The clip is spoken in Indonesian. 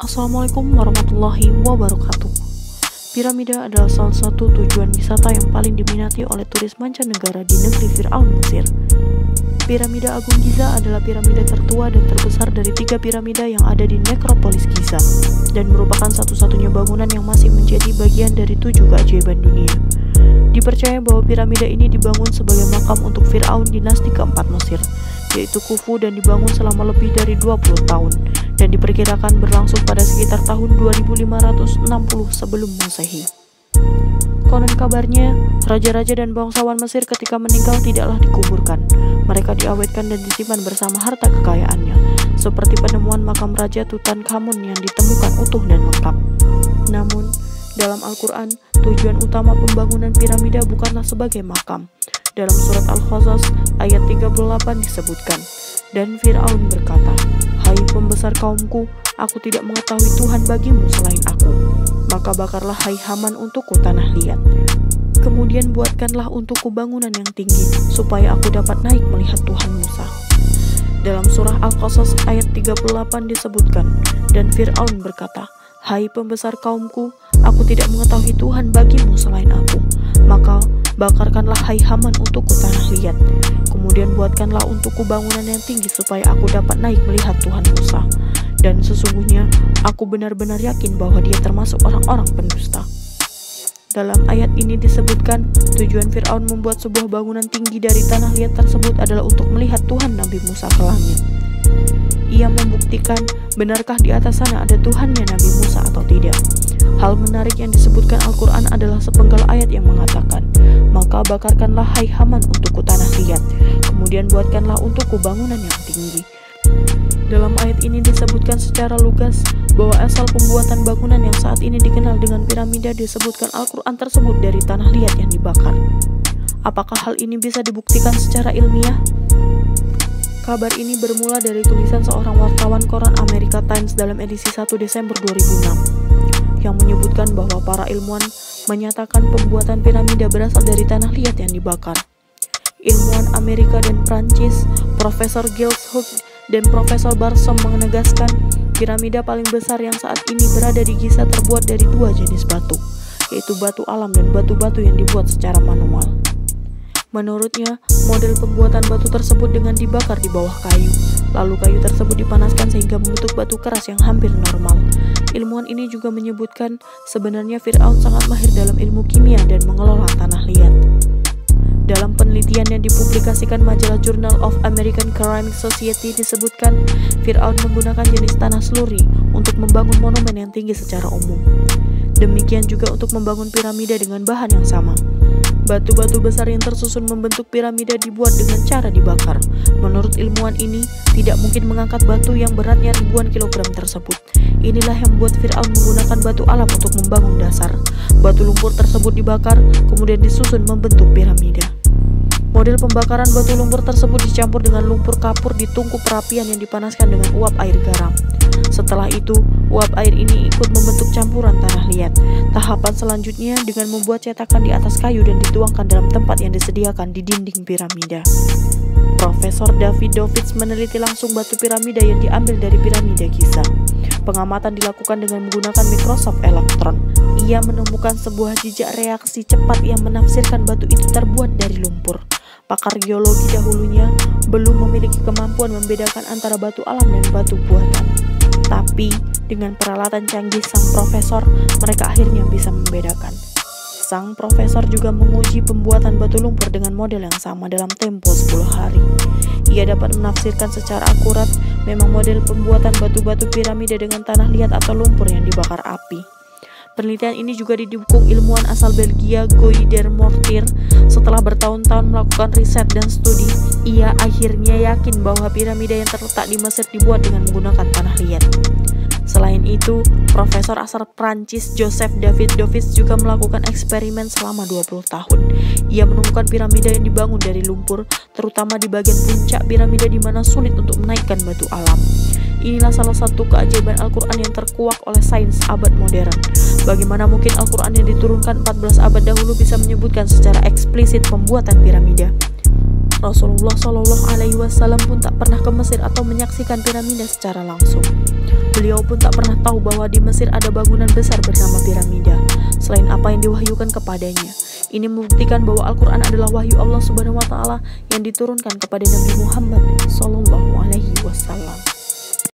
Assalamualaikum warahmatullahi wabarakatuh. Piramida adalah salah satu tujuan wisata yang paling diminati oleh turis mancanegara di negeri Fir'aun, Mesir. Piramida Agung Giza adalah piramida tertua dan terbesar dari 3 piramida yang ada di nekropolis Giza, dan merupakan satu-satunya bangunan yang masih menjadi bagian dari 7 keajaiban dunia. Dipercaya bahwa piramida ini dibangun sebagai makam untuk Fir'aun dinasti keempat Mesir, yaitu Khufu, dan dibangun selama lebih dari 20 tahun, dan diperkirakan berlangsung pada sekitar tahun 2560 sebelum Masehi. Konon kabarnya, raja-raja dan bangsawan Mesir ketika meninggal tidaklah dikuburkan. Mereka diawetkan dan disimpan bersama harta kekayaannya, seperti penemuan makam Raja Tutankhamun yang ditemukan utuh dan lengkap. Namun, dalam Al-Quran, tujuan utama pembangunan piramida bukanlah sebagai makam. Dalam surat Al-Qasas ayat 38 disebutkan, "Dan Fir'aun berkata, 'Hai pembesar kaumku, aku tidak mengetahui Tuhan bagimu selain aku. Maka bakarlah hai Haman untukku tanah liat. Kemudian buatkanlah untukku bangunan yang tinggi, supaya aku dapat naik melihat Tuhan Musa.'" Dalam surah Al-Qasas ayat 38 disebutkan, "Dan Fir'aun berkata, 'Hai pembesar kaumku, aku tidak mengetahui Tuhan bagimu selain aku. Maka bakarkanlah hai Haman untukku tanah liat. Kemudian buatkanlah untukku bangunan yang tinggi supaya aku dapat naik melihat Tuhan Musa. Dan sesungguhnya aku benar-benar yakin bahwa dia termasuk orang-orang pendusta.'" Dalam ayat ini disebutkan, tujuan Fir'aun membuat sebuah bangunan tinggi dari tanah liat tersebut adalah untuk melihat Tuhan Nabi Musa ke langit. Ia membuktikan, benarkah di atas sana ada Tuhannya Nabi Musa atau tidak. Hal menarik yang disebutkan Al-Quran adalah sepenggal ayat yang mengatakan, "Maka bakarkanlah hai Haman untukku tanah liat, kemudian buatkanlah untukku bangunan yang tinggi." Dalam ayat ini disebutkan secara lugas bahwa asal pembuatan bangunan yang saat ini dikenal dengan piramida disebutkan Al-Quran tersebut dari tanah liat yang dibakar. Apakah hal ini bisa dibuktikan secara ilmiah? Kabar ini bermula dari tulisan seorang wartawan koran America Times dalam edisi 1 Desember 2006 yang menyebutkan bahwa para ilmuwan menyatakan pembuatan piramida berasal dari tanah liat yang dibakar. Ilmuwan Amerika dan Prancis, Profesor Giles Hughes dan Profesor Barsom menegaskan piramida paling besar yang saat ini berada di Giza terbuat dari 2 jenis batu, yaitu batu alam dan batu-batu yang dibuat secara manual. Menurutnya, model pembuatan batu tersebut dengan dibakar di bawah kayu, lalu kayu tersebut dipanaskan sehingga membentuk batu keras yang hampir normal. Ilmuwan ini juga menyebutkan sebenarnya Fir'aun sangat mahir dalam ilmu kimia dan mengelola tanah liat. Dalam penelitian yang dipublikasikan majalah Journal of American Ceramic Society disebutkan, Fir'aun menggunakan jenis tanah slurry untuk membangun monumen yang tinggi secara umum. Demikian juga untuk membangun piramida dengan bahan yang sama. Batu-batu besar yang tersusun membentuk piramida dibuat dengan cara dibakar. Menurut ilmuwan ini, tidak mungkin mengangkat batu yang beratnya ribuan kilogram tersebut. Inilah yang membuat Fir'aun menggunakan batu alam untuk membangun dasar. Batu lumpur tersebut dibakar, kemudian disusun membentuk piramida. Model pembakaran batu lumpur tersebut dicampur dengan lumpur kapur di tungku perapian yang dipanaskan dengan uap air garam. Setelah itu, uap air ini ikut membentuk campuran tanah liat. Tahapan selanjutnya dengan membuat cetakan di atas kayu dan dituangkan dalam tempat yang disediakan di dinding piramida. Profesor David Dovitz meneliti langsung batu piramida yang diambil dari piramida Giza. Pengamatan dilakukan dengan menggunakan mikroskop elektron. Ia menemukan sebuah jejak reaksi cepat yang menafsirkan batu itu terbuat dari lumpur. Pakar geologi dahulunya belum memiliki kemampuan membedakan antara batu alam dan batu buatan. Tapi, dengan peralatan canggih sang profesor, mereka akhirnya bisa membedakan. Sang profesor juga menguji pembuatan batu lumpur dengan model yang sama dalam tempo 10 hari. Ia dapat menafsirkan secara akurat memang model pembuatan batu-batu piramida dengan tanah liat atau lumpur yang dibakar api. Penelitian ini juga didukung ilmuwan asal Belgia Guy de Mortier. Setelah bertahun-tahun melakukan riset dan studi, ia akhirnya yakin bahwa piramida yang terletak di Mesir dibuat dengan menggunakan tanah liat. Selain itu, Profesor asal Prancis Joseph David Dovitz juga melakukan eksperimen selama 20 tahun. Ia menemukan piramida yang dibangun dari lumpur, terutama di bagian puncak piramida di mana sulit untuk menaikkan batu alam. Inilah salah satu keajaiban Al-Quran yang terkuak oleh sains abad modern. Bagaimana mungkin Al-Quran yang diturunkan 14 abad dahulu bisa menyebutkan secara eksplisit pembuatan piramida? Rasulullah Shallallahu Alaihi Wasallam pun tak pernah ke Mesir atau menyaksikan piramida secara langsung. Beliau pun tak pernah tahu bahwa di Mesir ada bangunan besar bernama piramida, selain apa yang diwahyukan kepadanya. Ini membuktikan bahwa Al-Quran adalah wahyu Allah Subhanahu wa Ta'ala yang diturunkan kepada Nabi Muhammad Sallallahu Alaihi Wasallam.